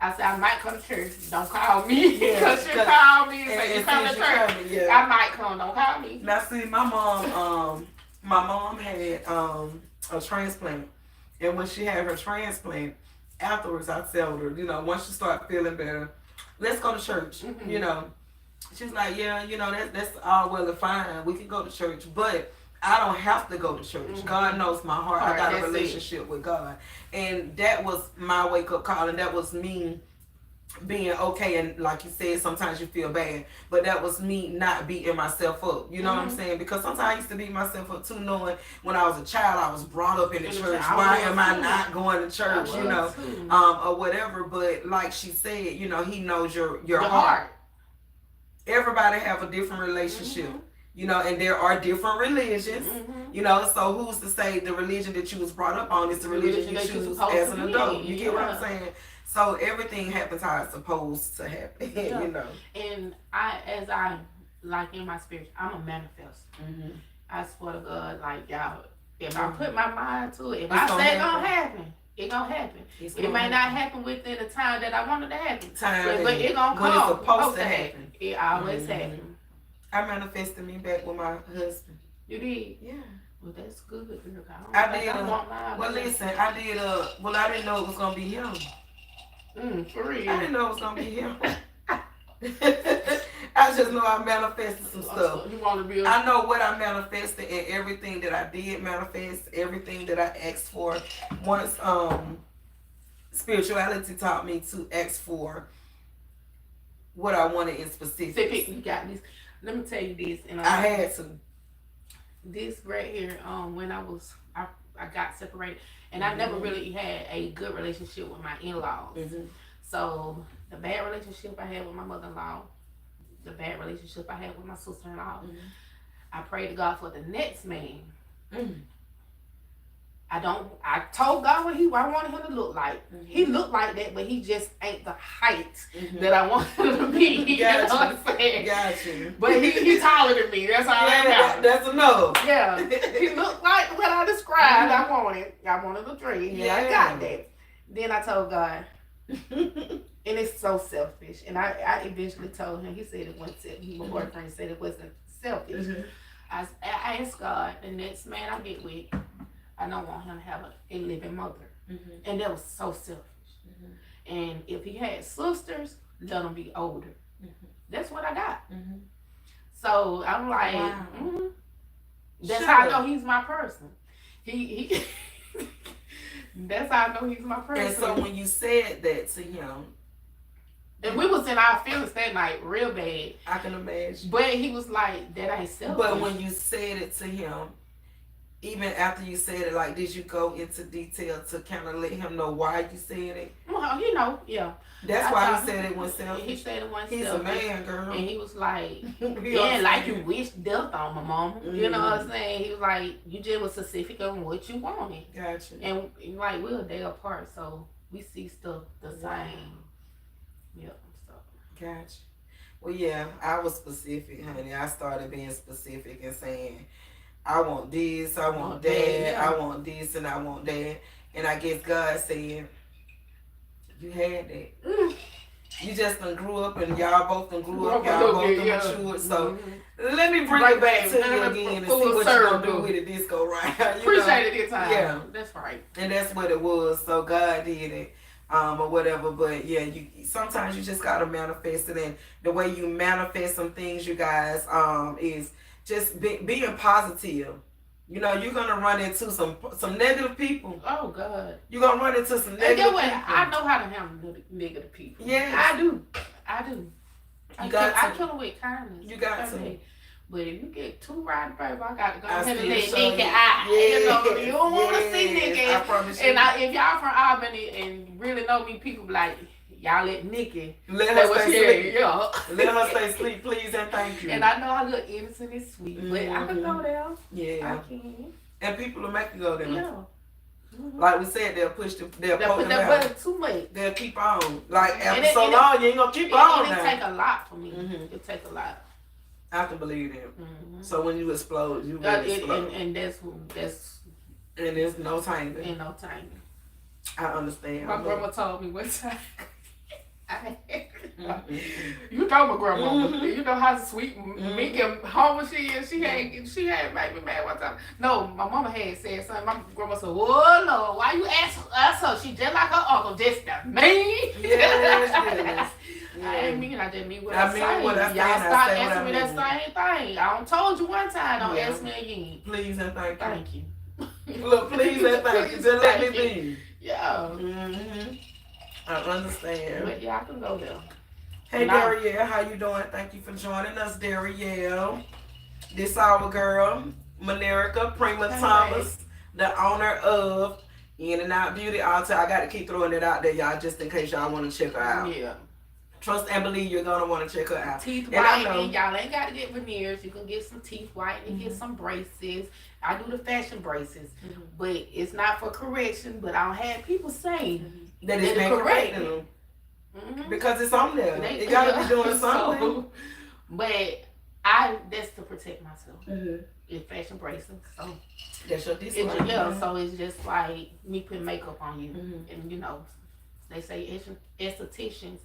I said, I might come to church. Don't call me. Because she called me and said, you come to church. I might come. Don't call me. Now, see, my mom had a transplant. And when she had her transplant, afterwards I told her, once you start feeling better, let's go to church. Mm-hmm. She's like, yeah, that's all well and fine. We can go to church, but I don't have to go to church. Mm-hmm. God knows my heart. I got a relationship with God. And that was my wake-up call, and that was me being okay. And like you said, sometimes you feel bad, but that was me not beating myself up. You know what I'm saying? Because sometimes I used to beat myself up too, knowing when I was a child, I was brought up in the church. Why am I not going to church? Or whatever. But like she said, he knows your heart. Everybody have a different relationship. Mm-hmm. And there are different religions, so who's to say the religion that you was brought up on is the religion you choose as an adult? You get what I'm saying? So everything happens how it's supposed to happen, And I like in my spirit, I'm a manifest. Mm-hmm. I swear to God, like y'all, if I put my mind to it, if I say it's gonna happen, it's gonna happen. It may not happen within the time that I want it to happen, but it's gonna come. When it's supposed to happen. It always happens. I manifested me back with my husband. You did? Yeah. Well, that's good. I did. Well, listen, I did. Well, I didn't know it was gonna be him. For real. I didn't know it was gonna be him. I just know I manifested some stuff. You want to be? I know what I manifested and everything that I did manifest, everything that I asked for. Once spirituality taught me to ask for what I wanted in specific. You got this. Let me tell you this. And I had to. This right here, when I got separated, and I never really had a good relationship with my in-laws. Mm-hmm. So the bad relationship I had with my mother-in-law, the bad relationship I had with my sister-in-law, I prayed to God for the next man. I told God what I wanted him to look like. He looked like that, but he just ain't the height that I wanted him to be. You know what I'm saying? Gotcha. But he's taller than me. That's all I got. That's enough. Yeah. He looked like what I described. I wanted a dream. Yeah, I got that. Then I told God, and it's so selfish. And I eventually told him, he said it wasn't selfish. My boyfriend said it wasn't selfish. I asked God, the next man I get with, I don't want him to have a living mother. And that was so selfish. And if he had sisters, let them be older. That's what I got. So I'm like, wow. That's how I know he's my person. He that's how I know he's my person. And so when you said that to him, and we was in our feelings that night real bad. I can imagine. But he was like, that ain't selfish. But when you said it to him, even after you said it, like, did you go into detail to kind of let him know why you said it? Well, yeah. That's I why told he said him- it was selfish. He said it wasn't He's a selfish. man, girl. And he was like, He yeah, like you upset. wish death on my mama. You know what I'm saying? He was like, you just was specific on what you wanted. Gotcha. And like, we're a day apart, so we see stuff the same. Yep. So. Gotcha. Well, yeah, I was specific, honey. I started being specific and saying, I want this, I want that, yeah. I want this, and I want that. And I guess God said, you had that. Mm. You just done grew up, and y'all both done grew up, Grew up a y'all little both bit, done yeah. matured. So Mhm. let me bring Right it back back. to you Let me again and see full what you're circle. going to do with it this go round. You know? Appreciate it this time. Yeah. That's right. And that's what it was. So God did it, or whatever. But yeah, you sometimes you just gotta manifest it, and the way you manifest some things, you guys, is just being positive. You know, you're gonna run into some negative people. Oh, God. You're gonna run into some And negative get what? people. I know how to handle negative people. Yes. I do. You got I to. kill them with kindness. You got to. Okay. But if you get too right, baby, I got to go I ahead and still let show Nikki you. out. You know, you don't want to see Yes, Nikki. I promise you. And if y'all from Albany and really know me, people be like, y'all let Nikki. Let Say her what stay she asleep. is, yeah. Let her stay asleep, please, and thank you. And I know I look innocent and sweet, but I can go there. Yeah. I can. And people will make you go there. Yeah. Mhm. Like we said, they'll push them, they'll They poke put them that out. butter too much. They'll keep on. Like after And it- so and it- long, you ain't gonna keep on It now. take a lot for me. Mhm. It take a lot. I can believe that. Mm-hmm. So when you explode, you really explode. And that's And there's no timing. ain't no time. I understand. My grandma told me one time. Mhm. You know my grandma. Mhm. You know how sweet, meek, and humble she is. She had made me mad one time. No, my mama had said something. My grandma said, "Whoa, no, why you ask her? She just like her uncle, just the mean." Yes. I ain't mean. I just mean what I I mean say. what I Y'all say, and I start say what asking I me that mean. same thing. I done told you one time. Don't Yeah. ask me again. Please and thank you. Thank you. Look, please and thank you. Please, Just let me thank you. be. Yeah. Mm-hmm. I understand. But yeah, I can go there. Hey, No. Darielle, how you doing? Thank you for joining us, Darielle. This our girl, Manerica Prima Hey. Thomas, the owner of In and Out Beauty Altar. I got to keep throwing it out there, y'all, just in case y'all want to check her out. Yeah. Trust and believe you're going to want to check her out. Teeth And I know. whitening. Y'all ain't got to get veneers. You can get some teeth whitening, get Mhm. some braces. I do the fashion braces, Mhm. but it's not for correction. But I'll have people say, That is They been correct correcting them mm-hmm. because it's on there. They- It got to yeah. be doing something. So, but that's to protect myself. Mhm. It's fashion bracing, so That's your it's disclaimer. yeah. So it's just like me putting makeup on you, Mhm. and you know, they say estheticians,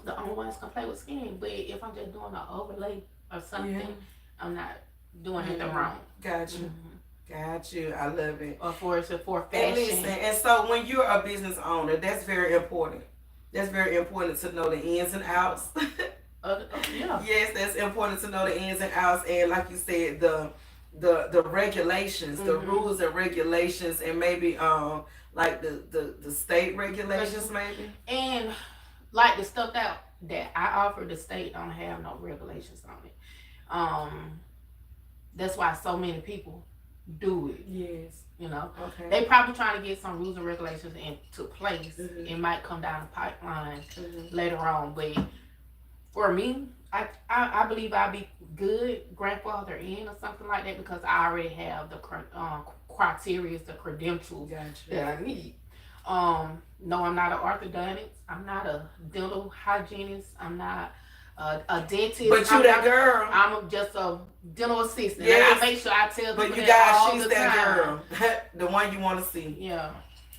the only ones can play with skin. But if I'm just doing an overlay or something, Yeah. I'm not doing anything Mhm. wrong. Got you. Mhm. Got you. I love it. Or for And fashion. listen, and so when you're a business owner, that's very important. That's very important to know the ins and outs. Yeah. Yes, that's important to know the ins and outs, and like you said, the regulations, the Mhm. rules and regulations, and maybe like the state regulations, maybe. And like the stuff that I offer, the state don't have no regulations on it. That's why so many people do it. Yes. You know, Okay. they probably trying to get some rules and regulations into place. Mhm. It might come down the pipeline Mhm. later on, but for me, I believe I'll be good grandfather in or something like that because I already have the criteria, the credentials Gotcha. that I need. No, I'm not an orthodontist. I'm not a dental hygienist. I'm not a dentist. But you I'm that not- girl. I'm just a dental assistant. Yes. And I make sure I tell But people you that guys, all she's the that time. girl, the one you want to see. Yeah.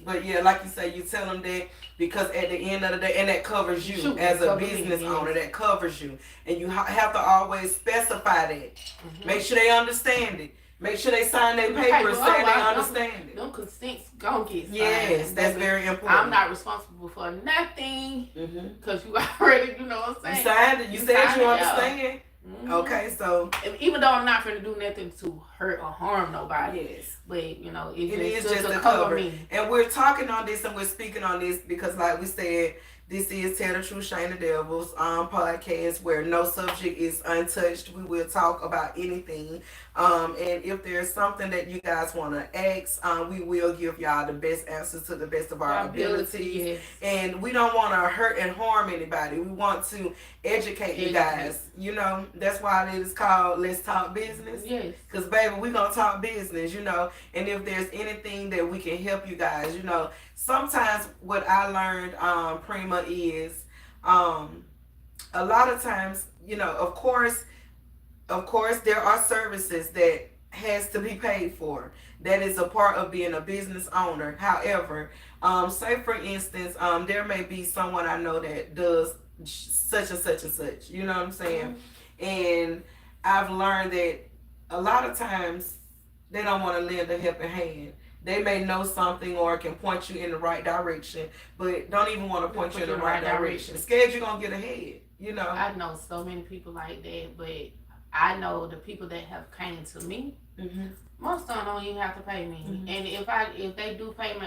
But yeah, like you say, you tell them that because at the end of the day, and that covers you Shoot, as a cover me, business yes. owner, that covers you. And you have to always specify that. Mhm. Make sure they understand it. Make sure they sign their Okay, papers well, saying they I- understand it. Them consents gonna get signed. Yes, that's baby. very important. I'm not responsible for nothing Mm-hmm. because you already, you know what I'm You saying? signed it. You You said signed you it, yeah. understand. Mhm. Okay, so And even though I'm not gonna do nothing to hurt or harm nobody, yes. but you know, It it's is just to a cover cover. me. And we're talking on this and we're speaking on this because, like we said, This is Tell the Truth, Shane the Devils podcast where no subject is untouched. We will talk about anything. And if there's something that you guys want to ask, we will give y'all the best answers to the best of our abilities. Yes. And we don't want to hurt and harm anybody. We want to educate you guys. You know, that's why it is called Let's Talk Business. Yes. Because, baby, we're going to talk business, you know. And if there's anything that we can help you guys, you know, sometimes what I learned, Prima, is a lot of times, you know, of course, there are services that has to be paid for. That is a part of being a business owner. However, say for instance, there may be someone I know that does such and such and such. You know what I'm saying? Mm-hmm. And I've learned that a lot of times they don't want to lend a helping hand. They may know something or can point you in the right direction, but don't even want to point you in the right direction. Scared you're going to get ahead, you know. I know so many people like that, but I know the people that have came to me, mm-hmm. most of them don't even have to pay me. Mm-hmm. And if they do pay me,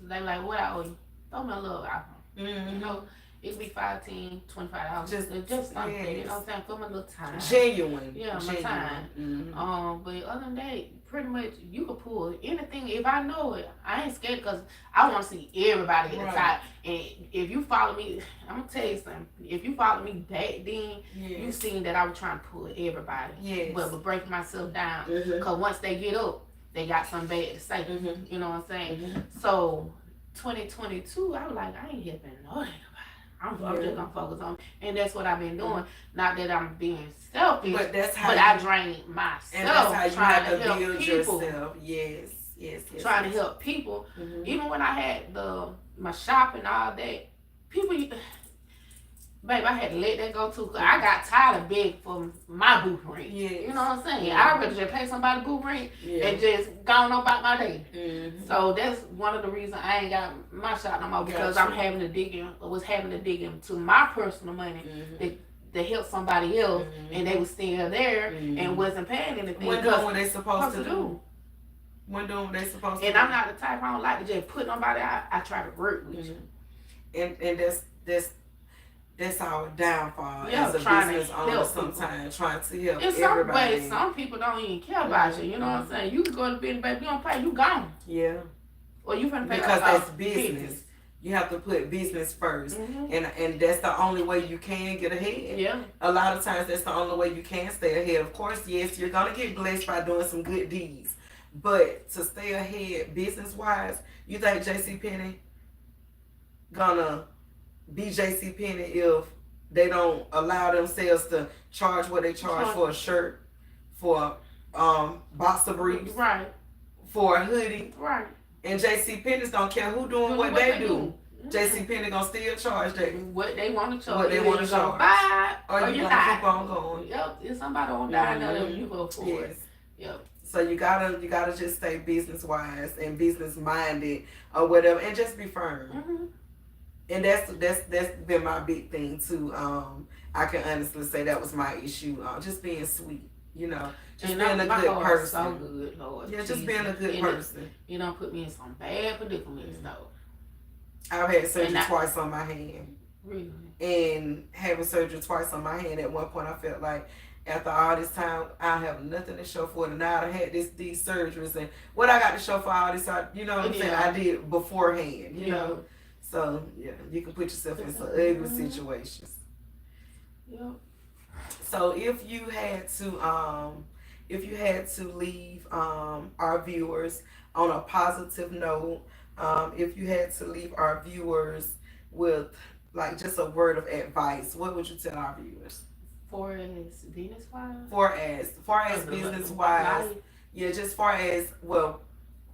they like, what I owe you? Throw me a little out. Mm-hmm. You know, it be $5, $10, $25. Just something, yes. You know what I'm saying? For my little time. Genuine. Yeah, Genuine. My time. Mm-hmm. But other than that, pretty much you can pull anything. If I know it, I ain't scared because I want to see everybody at the top. And if you follow me, I'm going to tell you something. If you follow me back then, you seen that I was trying to pull everybody. Yes. But breaking myself down. Because once they get up, they got something bad to say. Mm-hmm. You know what I'm saying? Mm-hmm. So 2022, I was like, I ain't helping nobody. I'm just gonna focus on, and that's what I've been doing. Mm-hmm. Not that I'm being selfish, but I drain myself. And that's how you trying have to help build people. Yourself. Yes. Trying to help people. Mm-hmm. Even when I had my shop and all that, people, babe, I had to let that go too. Cause I got tired of begging for my booth rent. Yes. You know what I'm saying? I'd rather just pay somebody booth rent and just go on about my day. Mm-hmm. So that's one of the reasons I ain't got my shop no more, because I'm having to dig into my personal money to help somebody else, and they was still there and wasn't paying anything. When doing what they supposed to do. When doing what they supposed to do. And I'm not the type, I don't like to just put nobody out. I try to work with you. And that's our downfall as a business owner sometimes, trying to help everybody. In some people don't even care about you, you know what I'm saying? You can go to business, baby, you don't pay, you gone. Yeah. Or you finna pay because that's business. You have to put business first. Mm-hmm. And that's the only way you can get ahead. Yeah. A lot of times that's the only way you can stay ahead. Of course, yes, you're gonna get blessed by doing some good deeds. But to stay ahead business-wise, you think JCPenney gonna be JCPenney if they don't allow themselves to charge what they charge for a shirt, for boxer briefs, right, for a hoodie, right? And JCPenney's don't care who doing what they do. JCPenney gonna still charge that what they want to charge. What they want to charge. Buy, or you gonna keep on going. Yep, if somebody on die, now you go for it. Yep. So you gotta just stay business wise and business minded or whatever, and just be firm. Mm-hmm. And that's been my big thing too. I can honestly say that was my issue. Just being sweet, you know, just being a good person. So good, Lord. Yeah, just being a good person. You don't put me in some bad predicaments though. I've had surgery twice on my hand. Really? And having surgery twice on my hand, at one point I felt like, after all this time, I have nothing to show for it. And now I had these surgeries, and what I got to show for all this, you know what I'm saying, I did beforehand, you know. So, yeah, you can put yourself in some ugly situations. Yeah. So if you had to leave our viewers on a positive note, if you had to leave our viewers with like just a word of advice, what would you tell our viewers? Far as business wise? Far as business wise. Yeah, just far as, well,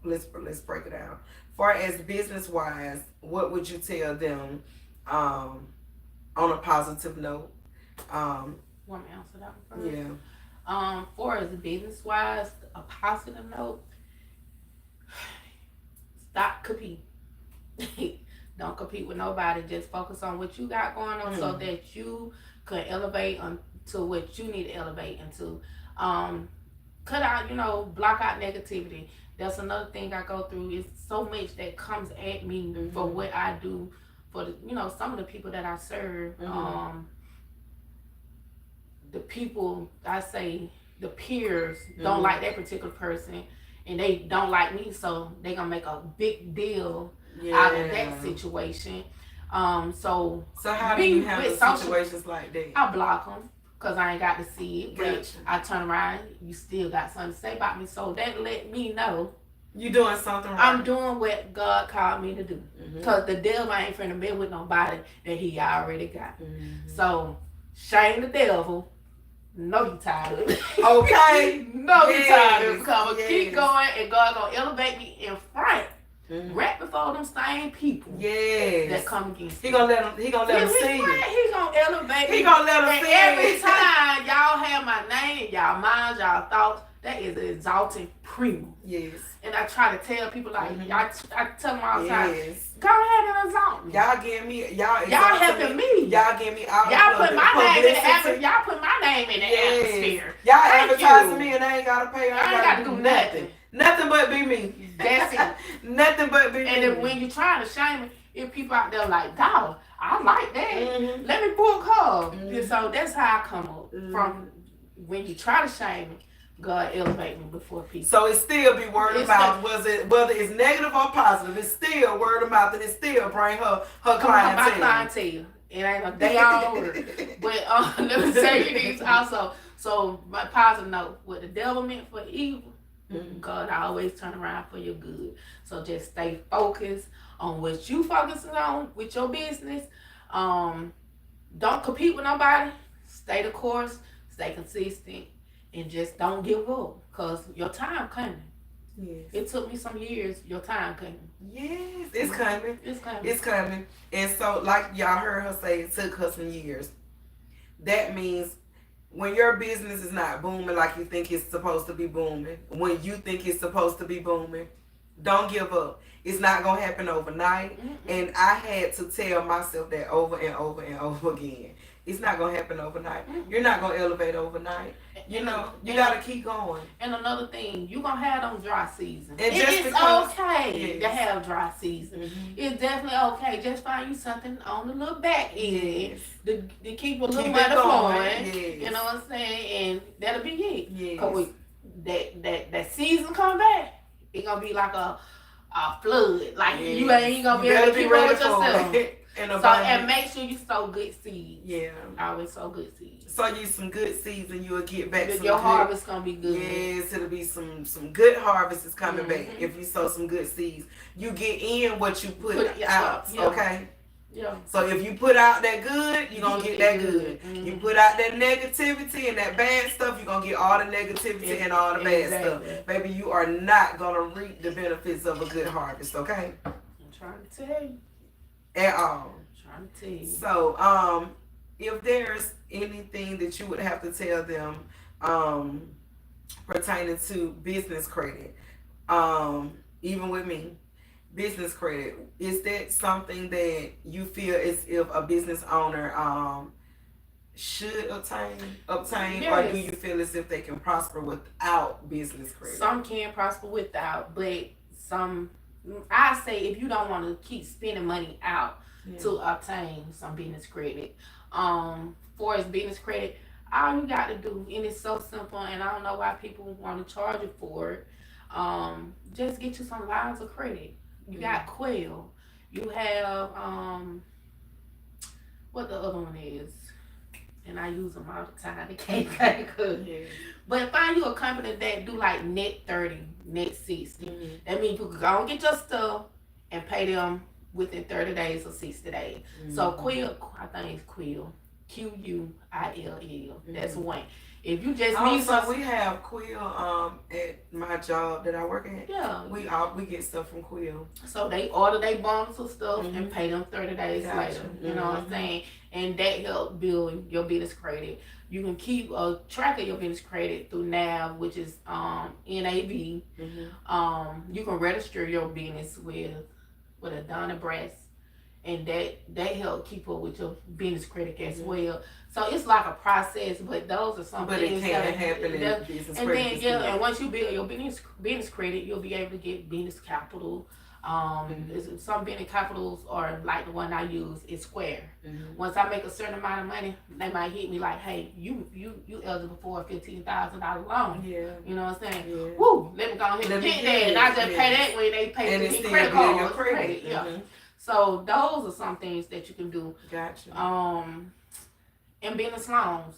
let's break it down. Far as business wise, what would you tell them on a positive note? Want me to answer that one first? Yeah. Far as business wise, a positive note, stop competing. Don't compete with nobody. Just focus on what you got going on so that you can elevate to what you need to elevate into. Cut out, block out negativity. That's another thing I go through. It's so much that comes at me for what I do for the, some of the people that I serve, the people I say the peers don't like that particular person, and they don't like me, so they gonna make a big deal out of that situation. So how do you handle situations like that? I block them because I ain't got to see it. Gotcha. But I turn around, you still got something to say about me, so that let me know you doing something right. I'm doing what God called me to do. Because the devil ain't finna be with nobody that he already got. So shame the devil. Know you tired of it. Okay. Know you tired of it. Because I'm going to keep going, and God going to elevate me in front. Right before them same people that come against He gonna let them see you. He gonna elevate me. He gonna let them and see every you. time y'all have my name in y'all minds, y'all thoughts, that is exalting premium. Yes. And I try to tell people like I tell them all the time, Yes. go ahead and exalt me. Y'all give me y'all helping me. Y'all give me all Y'all the put my name in the publicity. Y'all put my name in the atmosphere. Y'all Thank advertising you. me and I ain't gotta pay. I ain't gotta do nothing. Nothing but be me. That's it. Nothing but be me. And then when you trying to shame me, if people out there like, dog, I like that. Let me book her. And so that's how I come up from when you try to shame me. God elevate me before people. So it still be word of mouth. Whether it's negative or positive, it's still word of mouth, and it still bring her clientele. My clientele. It ain't a day all over. But let me tell you this also. So my positive note, what the devil meant for evil, God always turn around for your good. So just stay focused on what you focusing on with your business. Don't compete with nobody. Stay the course. Stay consistent. And just don't give up, because your time coming. Yes. It took me some years. Your time coming. Yes, it's coming. It's coming. It's coming. And so, like y'all heard her say, it took her some years. That means when your business is not booming like you think it's supposed to be booming, when you think it's supposed to be booming, don't give up. It's not going to happen overnight. And I had to tell myself that over and over and over again. It's not going to happen overnight. You're not going to elevate overnight. You got to keep going. And another thing, you're going to have them dry seasons. And it's okay to have dry seasons. It's definitely okay. Just find you something on the little back end to keep a little money flowing. Yes. You know what I'm saying? And that'll be it. Yes. Because that season come back, it's going to be like a flood. Like you ain't going to be able to keep up with yourself. And make sure you sow good seeds. Yeah. Always sow good seeds. Sow you some good seeds and you'll get back some your harvest gonna be good. Yes, it'll be some good harvest is coming back if you sow some good seeds. You get in what you put out. Yeah. Okay? Yeah. So if you put out that good, you're gonna get that good. You put out that negativity and that bad stuff, you're gonna get all the negativity and all the bad stuff. Baby, you are not gonna reap the benefits of a good harvest, okay? I'm trying to tell you. At all. I'm trying to tell you. So, if there's anything that you would have to tell them pertaining to business credit, even with me, business credit, is that something that you feel as if a business owner should obtain, yes. Or do you feel as if they can prosper without business credit? Some can prosper without, but some, I say if you don't want to keep spending money out to obtain some business credit, for as business credit, all you got to do, and it's so simple, and I don't know why people want to charge you for it, just get you some lines of credit. You got Quail, you have, what the other one is, and I use them all the time, they can't good. Yeah. But find you a company that do like net 30, net 60. That means you can go and get your stuff and pay them within 30 days or 60 days. So Quill, I think it's Quill, Quill. That's one. If you just need something, we have Quill at my job that I work at. Yeah, we get stuff from Quill. So they order their bundles of stuff and pay them 30 days later. You know what I'm saying? And that helps build your business credit. You can keep a track of your business credit through NAV, which is NAV. You can register your business with a Dun & Bradstreet, and that help keep up with your business credit as well. So it's like a process, but those are some things that happen in business and credit. And once you build your business credit, you'll be able to get business capital, Some venture capitals or like the one I use is Square. Mm-hmm. Once I make a certain amount of money, they might hit me like, hey, you eligible for a $15,000 loan. Yeah. You know what I'm saying? Yeah. Woo, let me go ahead and get that. And I just pay that when they pay and the it's still credit build your cards. credit. Yeah. Mm-hmm. So those are some things that you can do. Gotcha. And business loans.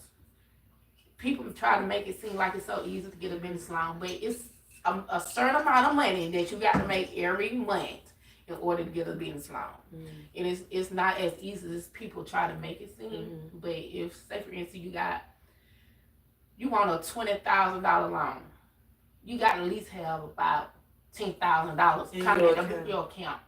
People try to make it seem like it's so easy to get a business loan, but it's a certain amount of money that you got to make every month in order to get a business loan. Mm-hmm. And it's not as easy as people try to make it seem. Mm-hmm. But if, say for instance, you want a $20,000 loan, you got to at least have about $10,000 coming in your account.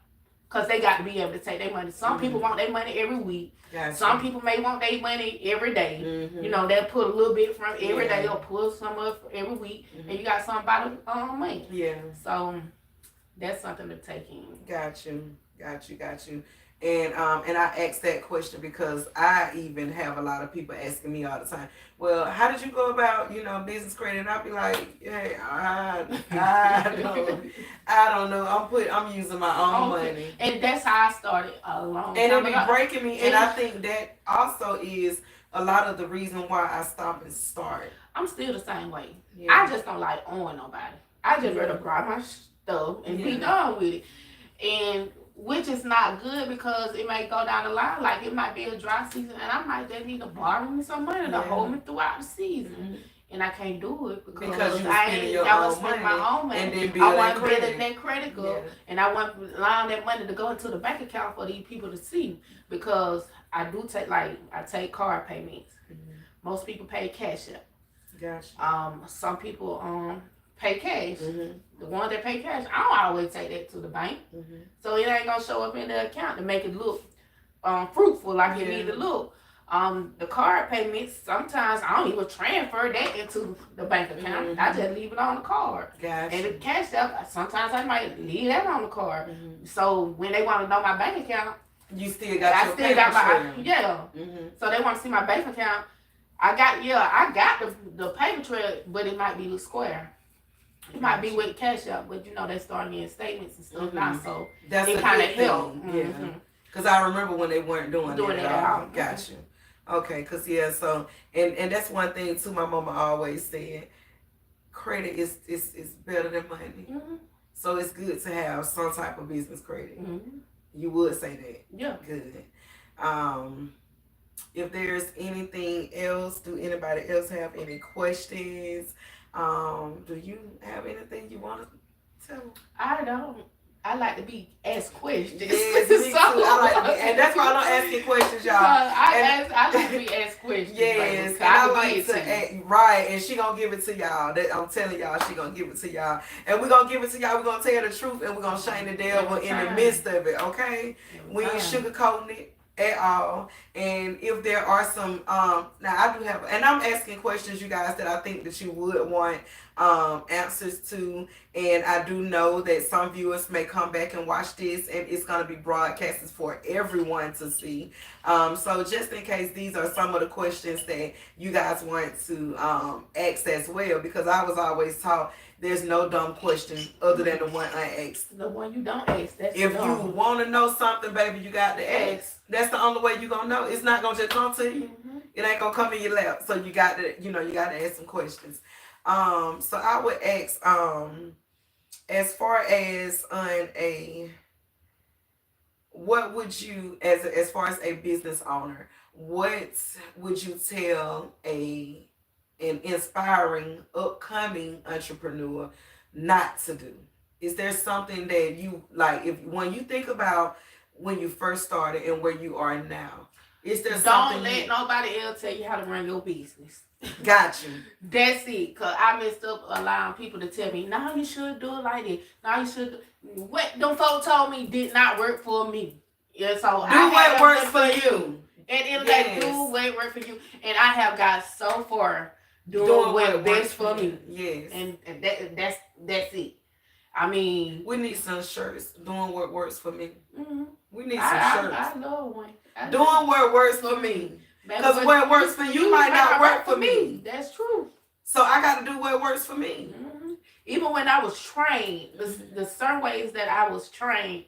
Because they got to be able to take their money. Some people want their money every week. Gotcha. Some people may want their money every day. Mm-hmm. You know, they'll put a little bit from every day or pull some up every week. Mm-hmm. And you got some by the money. Yeah. So that's something to take in. Got you. And I asked that question because I even have a lot of people asking me all the time, well, how did you go about, business credit? And I'll be like, hey, I don't know. I'm using my own money. And that's how I started a long time And it ago. be breaking me. And I think that also is a lot of the reason why I stop and start. I'm still the same way. Yeah. I just don't like owing nobody. I just rather grab my stuff and be done with it. And which is not good because it may go down the line. Like it might be a dry season and I might just need to borrow me some money to hold me throughout the season. Mm-hmm. And I can't do it because I was spending my own money. And then I wasn't building that credit card. Yeah. And I wasn't allowing that money to go into the bank account for these people to see. Because I do take card payments. Mm-hmm. Most people pay cash up. Gotcha. Some people pay cash. Mm-hmm. The ones that pay cash, I don't always take that to the bank. Mm-hmm. So it ain't gonna show up in the account to make it look fruitful like it need to look. The card payments, sometimes I don't even transfer that into the bank account. Mm-hmm. I just leave it on the card. Gotcha. And the cash up, sometimes I might leave that on the card. Mm-hmm. So when they want to know my bank account, you still got your paper trail. Yeah. Mm-hmm. So they want to see my bank account. I got the paper trail, but it might be Square. It might be with cash out, but they're starting getting statements and stuff now, so that's it kind of help. Yeah. Because I remember when they weren't doing it at all. Gotcha. Okay, because so and that's one thing too. My mama always said, credit is better than money. Mm-hmm. So it's good to have some type of business credit. Mm-hmm. You would say that. Yeah. Good. If there's anything else, do anybody else have any questions? Do you have anything you want to tell? I don't. I like to be asked questions. Yes, me too. I like to be, and that's why I don't ask you questions, y'all. I like to be asked questions. Yes, and I like to right, and she gonna give it to y'all. I'm telling y'all, she gonna give it to y'all, and we're gonna give it to y'all. We're gonna tell the truth, and we're gonna shame the devil in the midst of it. Okay, we ain't sugarcoating it at all. And if there are some now I do have, and I'm asking questions, you guys, that I think that you would want answers to, and I do know that some viewers may come back and watch this and it's going to be broadcasted for everyone to see, so just in case, these are some of the questions that you guys want to ask as well, because I was always taught there's no dumb question other than the one unasked. The one you don't ask. That's if dumb. You want to know something, baby, you got to ask. That's the only way you're going to know. It's not going to just come to you. Mm-hmm. It ain't going to come in your lap. So you got to, you got to ask some questions. So I would ask, as far as what would you, as far as a business owner, what would you tell an inspiring upcoming entrepreneur not to do? Is there something that you like, when you think about when you first started and where you are now? Is there something? Don't let nobody else tell you how to run your business. Got you. That's it. Cause I messed up allowing people to tell me, "No, you should do it like this. No, you should." What them folks told me did not work for me. Yeah, so do what works for you. At the end of the day, do what works for you. And I have got so far doing what best for me. Yes. And that's it. I mean, we need some shirts. Doing what works for me. Mm-hmm. We need some shirts. I love one. Doing what works for me. Because what works for you might not work for me. That's true. So I got to do what works for me. Mm-hmm. even when I was trained, the certain ways that I was trained,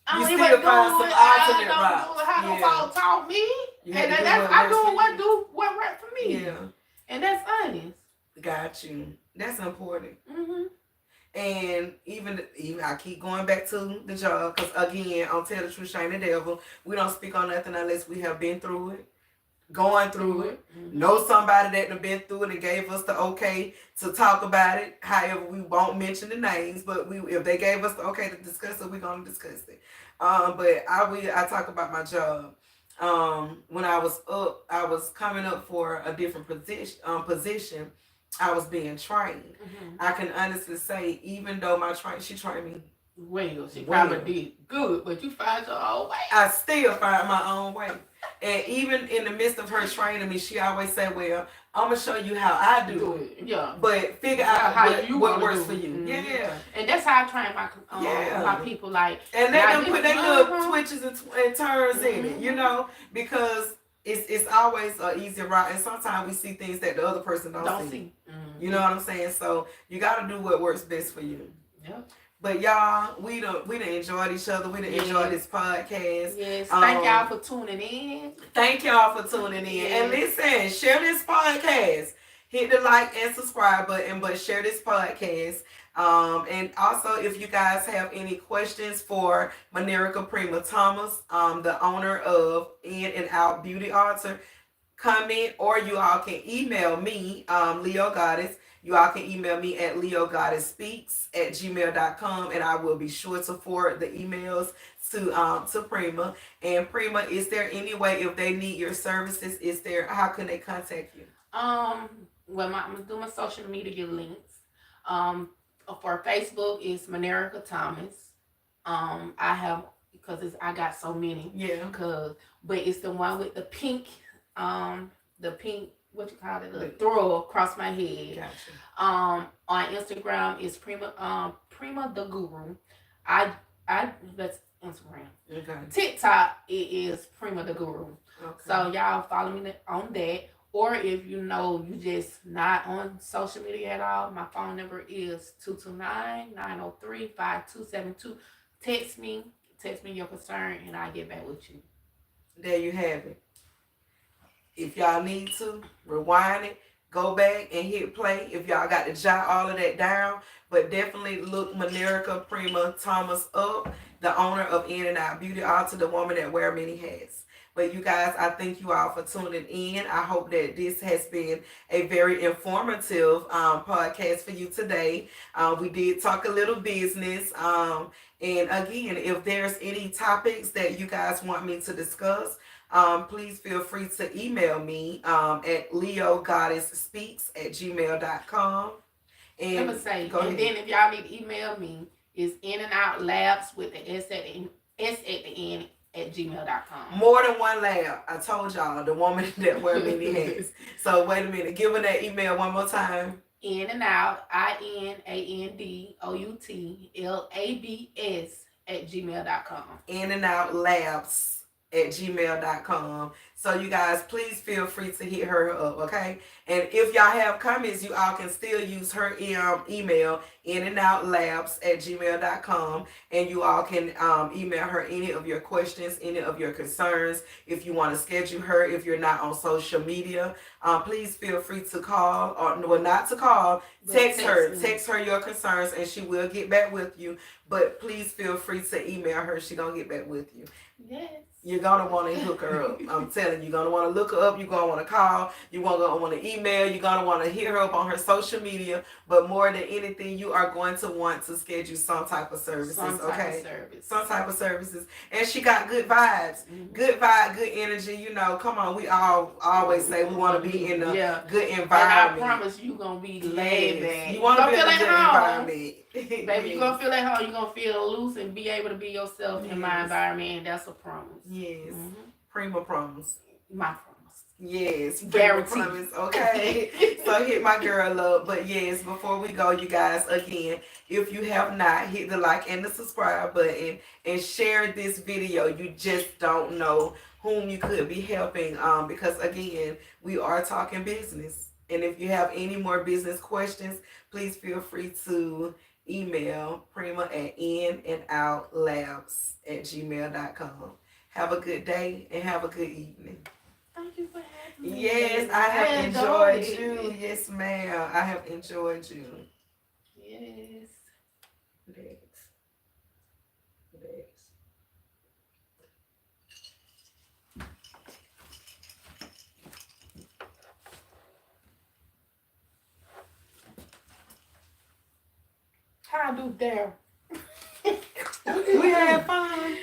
I You don't still even do find some it. I alternate don't routes. do it how the Yeah. folks taught me, You and had to do that's what I works do for what you. do what worked for me. Yeah. And that's honest. Got you. That's important. Mhm. And even I keep going back to the job because again, I'll tell the truth, shame the devil. We don't speak on nothing unless we have been through it, going through it, know somebody that have been through it and gave us the okay to talk about it. However, we won't mention the names, but if they gave us the okay to discuss it, we're gonna discuss it. But I talk about my job. When I was coming up for a different position. I was being trained. I can honestly say, even though she trained me well, she well. probably did good, but you find your own way. I still find my own way. And even in the midst of her training me, she always said, well, I'm going to show you how I do it. Yeah. But figure out what works for you. Mm-hmm. Yeah. And that's how I train my people. Like, and they can put their little twitches and turns in it, you know, because it's always an easier route. And sometimes we see things that the other person don't see. You know what I'm saying? So you got to do what works best for you. Yep. But y'all, we done enjoyed each other. We done enjoyed this podcast. Yes. Thank y'all for tuning in. Thank y'all for tuning in. Yes. And listen, share this podcast. Hit the like and subscribe button, but share this podcast. And also, if you guys have any questions for Manerica Prima Thomas, the owner of In and Out Beauty Altar, comment, or you all can email me, Leo Goddess. You all can email me at leogoddessspeaks@gmail.com, and I will be sure to forward the emails to Prima. And Prima, is there any way, if they need your services, how can they contact you? Well, I'm gonna do my social media links. For Facebook, it's Manerica Thomas. I have I got so many. Yeah. But it's the one with the pink, what you call it, the throw across my head. Gotcha. On Instagram is Prima the Guru. That's Instagram. Okay. TikTok it is Prima the Guru. Okay. So y'all follow me on that. Or if you just not on social media at all, my phone number is 229-903-5272. Text me your concern, and I'll get back with you. There you have it. If y'all need to, rewind it, go back and hit play. If y'all got to jot all of that down, but definitely look Manerica Prima Thomas up, the owner of In and Out Beauty Altar, the woman that wear many hats. But you guys, I thank you all for tuning in. I hope that this has been a very informative podcast for you today. We did talk a little business. And again, if there's any topics that you guys want me to discuss, please feel free to email me at leogoddessspeaks@gmail.com. And let me say, and then if y'all need to email me, it's In and Out Labs with the S at the end @gmail.com. More than one lab. I told y'all, the woman that wear many hats. So wait a minute, give her that email one more time. In and Out, INANDOUTLABS @gmail.com. In and Out Labs @gmail.com. So you guys, please feel free to hit her up, okay? And if y'all have comments, you all can still use her email, inandoutLabs@gmail.com, and you all can email her any of your questions, any of your concerns. If you want to schedule her, if you're not on social media, please feel free to call, or not to call, text her your concerns, and she will get back with you. But please feel free to email her. She's going to get back with you. Yes. You're going to want to hook her up. I'm telling you, you're going to want to look her up. You're going to want to call. You're going to want to email. You're going to want to hit her up on her social media. But more than anything, you are going to want to schedule some type of services. Some type of services. And she got good vibes. Mm-hmm. Good vibe, good energy. You know, come on. We always say we want to be in a good environment. And I promise you going to be laid back. You want to be in a good environment. Baby, you're going to feel at home. You're going to feel loose and be able to be yourself in my environment. And that's a promise. Yes. Prima promise. My promise. Yes. Prima promise. Okay. So hit my girl up. But yes, before we go, you guys, again, if you have not, hit the like and the subscribe button and share this video. You just don't know whom you could be helping. Because again, we are talking business. And if you have any more business questions, please feel free to email Prima at inandoutLabs@gmail.com. Have a good day and have a good evening. Thank you for having me. Yes, I have enjoyed you. Yes, ma'am. I have enjoyed you. Yes. Next. Next. How I do there? We had fun.